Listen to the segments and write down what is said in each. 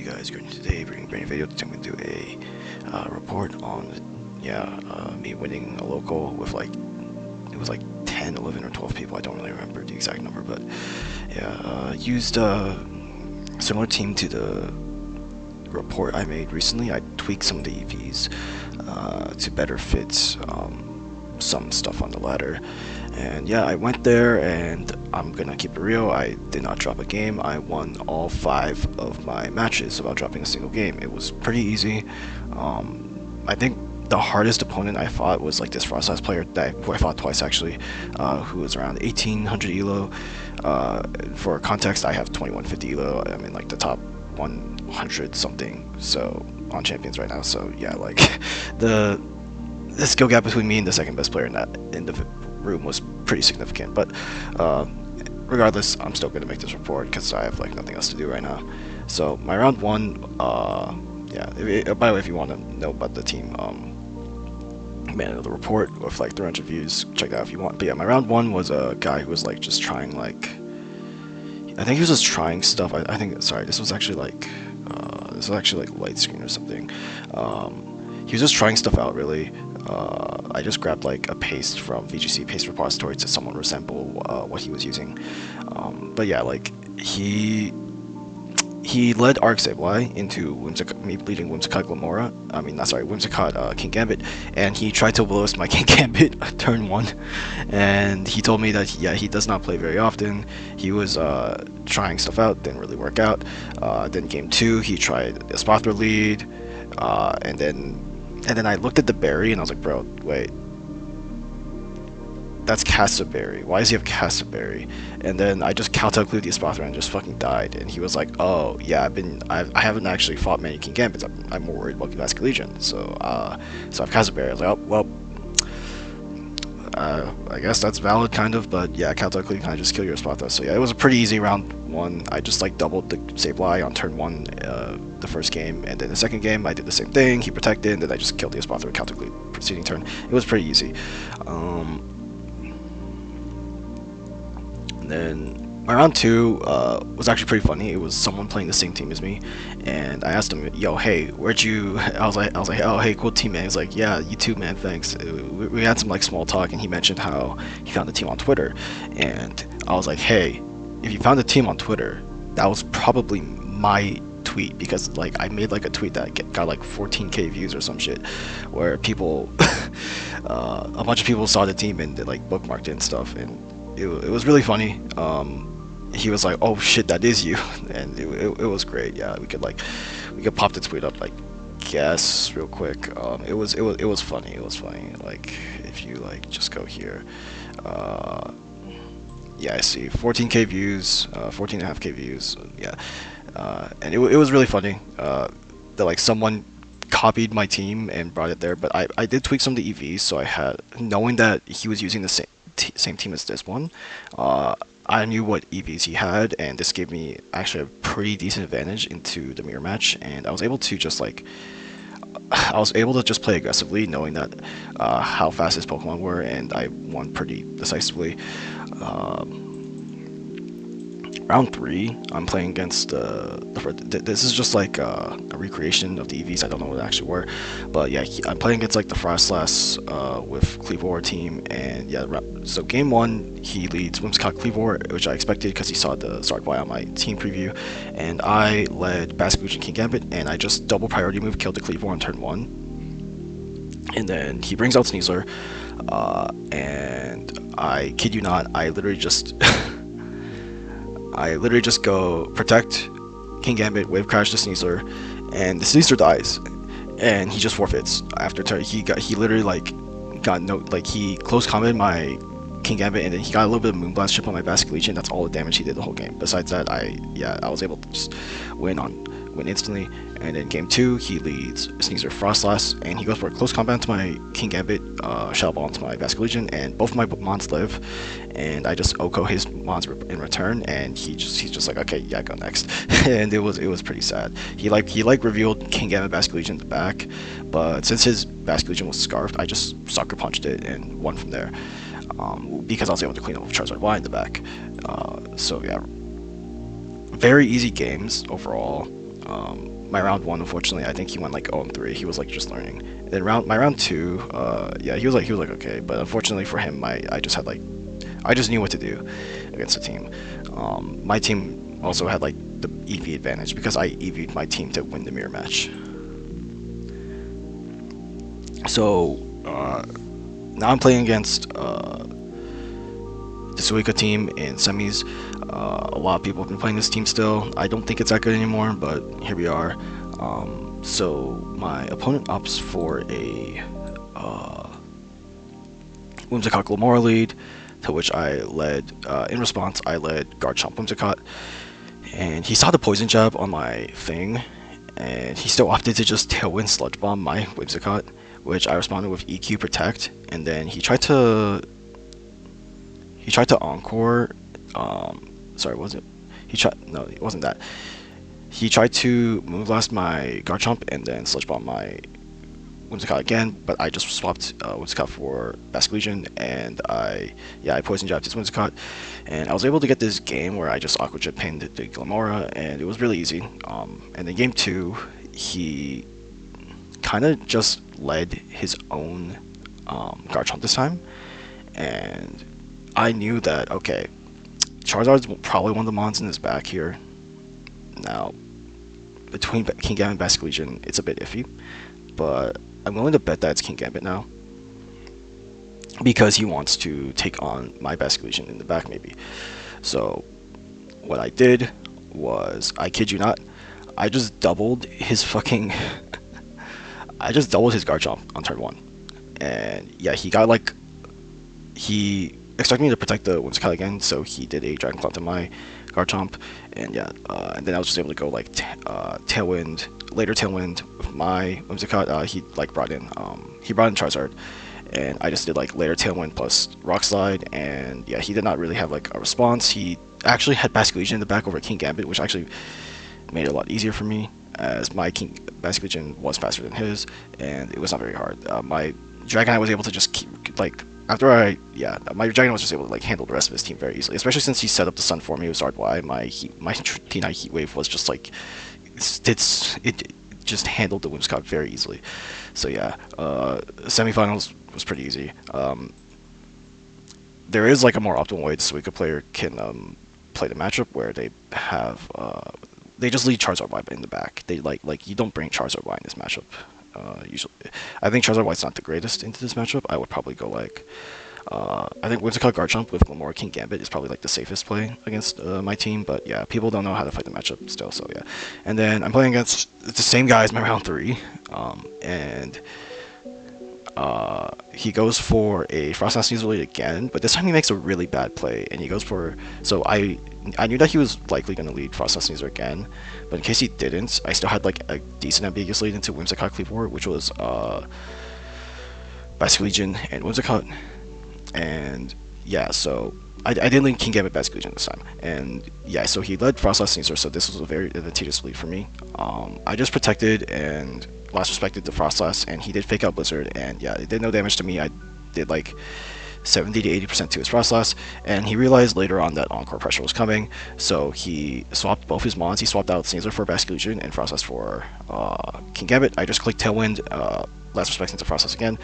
you guys? Today, bringing a brand new video. Today I'm gonna do a report on me winning a local with it was like 10, 11, or 12 people. I don't really remember the exact number, but used a similar team to the report I made recently. I tweaked some of the EVs to better fit some stuff on the ladder. And yeah, I went there, and I'm gonna keep it real, I did not drop a game. I won all 5 of my matches without dropping a single game. It was pretty easy. I think the hardest opponent I fought was like this Frost Last player who I fought twice actually, who was around 1800 elo. For context, I have 2150 elo. I'm in like the top 100 something so on champions right now. So yeah, like the skill gap between me and the second best player in the room was pretty significant, but regardless, I'm still gonna make this report because I have like nothing else to do right now. So my round 1, by the way, if you want to know about the team, man of the report with like 300 views, check that out if you want. But yeah, my round 1 was a guy who was like just trying I think he was just trying stuff. I think, sorry, this was actually like light screen or something. He was just trying stuff out, really. I just grabbed like a paste from VGC paste repository to somewhat resemble what he was using. But yeah, like he led Arc Sableye into me leading Whimsicott Glamora. I mean, not sorry, Whimsicott King Gambit, and he tried to will my King Gambit turn 1, and he told me that yeah, he does not play very often. He was trying stuff out, didn't really work out. Then game 2, he tried a Spothra lead, and then I looked at the berry and I was like, bro, wait, that's Castaberry. Why does he have Castaberry? And then I just Caltech the Espathra and just fucking died. And he was like, oh yeah, I haven't actually fought many King Gambits. I'm more worried about Vasque Legion. So so I've Castaberry. I was like, oh well, I guess that's valid, kind of. But yeah, Caltech kind of just kill your Espathra. So yeah, it was a pretty easy round 1. I just like doubled the Sableye on turn 1 the first game, and then the second game I did the same thing. He protected, and then I just killed the Espathra with Caltech preceding turn. It was pretty easy. And then my round 2 was actually pretty funny. It was someone playing the same team as me, and I asked him, yo, hey, where'd you... I was like, oh, hey, cool team, man. He's like, yeah, you too, man, thanks. We had some like small talk, and he mentioned how he found the team on Twitter, and I was like, hey, if you found the team on Twitter, that was probably my tweet, because like I made like a tweet that got like 14k views or some shit, where people a bunch of people saw the team and they like bookmarked it and stuff, and it was really funny. He was like, oh shit, that is you. And it was great. Yeah, we could pop the tweet up, like, guess real quick. It was funny. It was funny. Like, if you like just go here, yeah, I see 14k views, 14.5k views. Yeah, and it was really funny that like someone copied my team and brought it there. But I did tweak some of the EVs, so I had, knowing that he was using the same team as this one, I knew what EVs he had, and this gave me actually a pretty decent advantage into the mirror match, and I was able to just play aggressively, knowing that how fast his Pokemon were, and I won pretty decisively. Round 3, I'm playing against this is just like a recreation of the EVs. I don't know what they actually were, but yeah, I'm playing against like the Frostlass with Cleavor team, and yeah, so game 1 he leads Whimsicott Cleavor, which I expected because he saw the Sarkby on my team preview, and I led Vasque Legion King Gambit, and I just double priority move killed the Cleavor on turn 1, and then he brings out Sneasler, and I kid you not, I literally just go protect King Gambit, wave crash the Sneasler, and the Sneasler dies, and he just forfeits after turn. He literally he close combated my King Gambit, and then he got a little bit of Moonblast chip on my Vasque Legion. That's all the damage he did the whole game. Besides that, I was able to just win instantly. And then game 2, he leads Sneasler Frostlass, and he goes for a close combat into my King Gambit, Shadow Ball into my Vasque Legion, and both of my Mons live, and I just OHKO his Mons in return, and he's just like, okay, yeah, go next. And it was pretty sad. He revealed King Gambit Vasque Legion at the back, but since his Vasque Legion was scarfed, I just sucker punched it and won from there, because I was able to clean up with Charizard Y in the back. So yeah, very easy games overall. My round one, unfortunately, I think he went like 0-3. He was like just learning. And then my round two, yeah, he was like okay, but unfortunately for him, I just knew what to do against the team. My team also had like the EV advantage because I EV'd my team to win the mirror match. So now I'm playing against the Suica team in semis. A lot of people have been playing this team still. I don't think it's that good anymore, but here we are. So my opponent opts for a Whimsicott Glamora lead, to which I led. In response, I led Guard Chomp Whimsicott, and he saw the poison jab on my thing, and he still opted to just Tailwind Sludge Bomb my Whimsicott, which I responded with EQ Protect, and then he tried to Encore. Sorry, was it? He tried. No, it wasn't that. He tried to Moonblast my Garchomp and then Sludge Bomb my Whimsicott again, but I just swapped Whimsicott for Basculegion, and I Poison Jabbed his Whimsicott, and I was able to get this game where I just Aqua Jet pinned the Glamora, and it was really easy. And then game two, he kind of just led his own Garchomp this time, and I knew that, okay, Charizard's probably one of the mons in his back here. Now, between King Gambit and Basculegion, it's a bit iffy, but I'm willing to bet that it's King Gambit now, because he wants to take on my Basculegion in the back, maybe. So, what I did was, I kid you not, I just doubled his fucking... I just doubled his Garchomp on turn 1. And yeah, he got like... He expected me to protect the Whimsicott again, so he did a Dragon Claw to my Garchomp, and yeah, and then I was just able to go like Tailwind, later Tailwind with my Whimsicott. He like brought in Charizard, and I just did like later Tailwind plus Rock Slide, and yeah, he did not really have like a response. He actually had Basculegion in the back over King Gambit, which actually made it a lot easier for me, as my King Basculegion was faster than his, and it was not very hard. My Dragonite was able to just keep like... my Dragonite was just able to like handle the rest of his team very easily, especially since he set up the Sun for me with Zard Y. My T9 Heat Wave was just like it just handled the Whimsicott very easily. So yeah, semifinals was pretty easy. There is like a more optimal way the Suica player can play the matchup, where they have they just lead Charizard Y in the back. They like you don't bring Charizard Y in this matchup. Usually, I think Charizard White's not the greatest into this matchup. I would probably go like, I think Whimsicott Garchomp with Glamora King Gambit is probably like the safest play against my team. But yeah, people don't know how to fight the matchup still, so yeah. And then I'm playing against the same guy as my round 3, and he goes for a Frost Dance lead again, but this time he makes a really bad play, and he goes for... So I knew that he was likely going to lead Frost Dance again, but in case he didn't, I still had like a decent ambiguous lead into Whimsicott Cleavor, which was Basculegion and Whimsicott, and yeah, so I didn't lead King Gambit Basculegion this time, and yeah, so he led Frost Dance, so this was a very advantageous lead for me. I just protected and last respected the Frostlass, and he did fake out Blizzard, and yeah, it did no damage to me. I did like 70 to 80% to his Frostlass, and he realized later on that Encore pressure was coming, so he swapped both his mons. He swapped out Sneasler for Basculegion and Frostlass for King Gambit. I just clicked Tailwind, last respect into Frostlass again,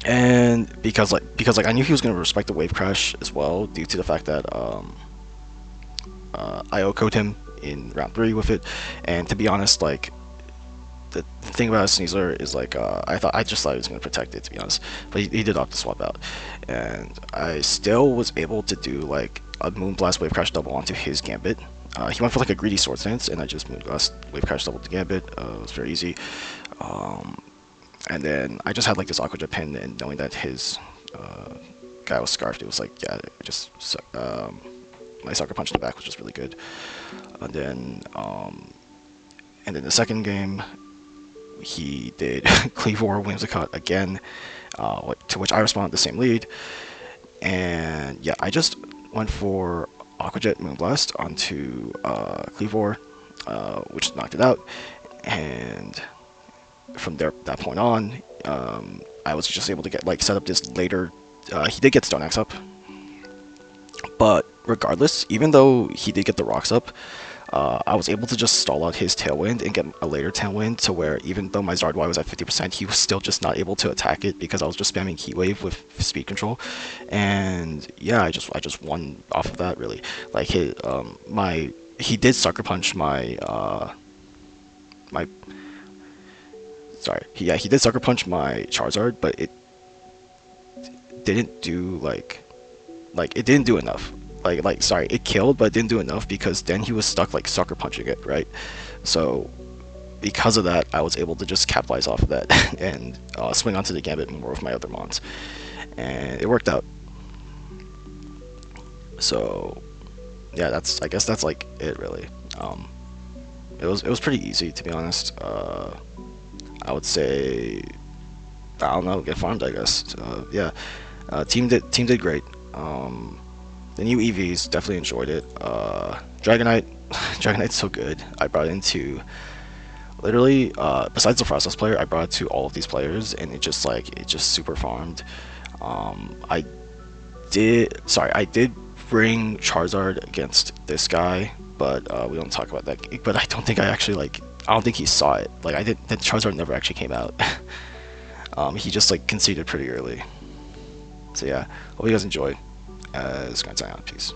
and because I knew he was going to respect the Wave Crash as well, due to the fact that I OHKO'd him in round 3 with it, and to be honest, like, the thing about Sneasler is like I just thought he was going to protect it, to be honest, but he did opt to swap out, and I still was able to do like a Moonblast Wave Crash double onto his Gambit. He went for like a greedy Sword Stance, and I just Moonblast Wave Crash double to Gambit. It was very easy, and then I just had like this Aqua Jet pin, and knowing that his guy was scarfed, it was like, yeah, I just my Sucker Punch in the back was just really good. And then the second game, he did Cleavor Whimsicott again, to which I responded the same lead, and yeah, I just went for Aqua Jet Moonblast onto Cleavor, which knocked it out, and from that point on, I was just able to get like set up this later. He did get Stone Axe up, but regardless, even though he did get the rocks up, I was able to just stall out his Tailwind and get a later Tailwind to where even though my ZardY was at 50%, he was still just not able to attack it because I was just spamming Heat Wave with speed control. And yeah, I just won off of that really. Like he did Sucker Punch my sorry, yeah, he did Sucker Punch my Charizard, but it didn't do like it didn't do enough. Sorry, it killed, but it didn't do enough because then he was stuck like sucker punching it, right? So because of that, I was able to just capitalize off of that and swing onto the Gambit more with my other mons, and it worked out. So yeah, I guess that's like it really. It was pretty easy to be honest. I would say I don't know, get farmed I guess. Yeah, team did great. The new EVs definitely enjoyed it. Dragonite, Dragonite's so good. I brought it into literally besides the Frostos player, I brought it to all of these players, and it just super farmed. I did bring Charizard against this guy, but we don't talk about that. But I don't think I don't think he saw it. Like I did, the Charizard never actually came out. He just like conceded pretty early. So yeah, hope you guys enjoy. It's gonna sign out. Peace.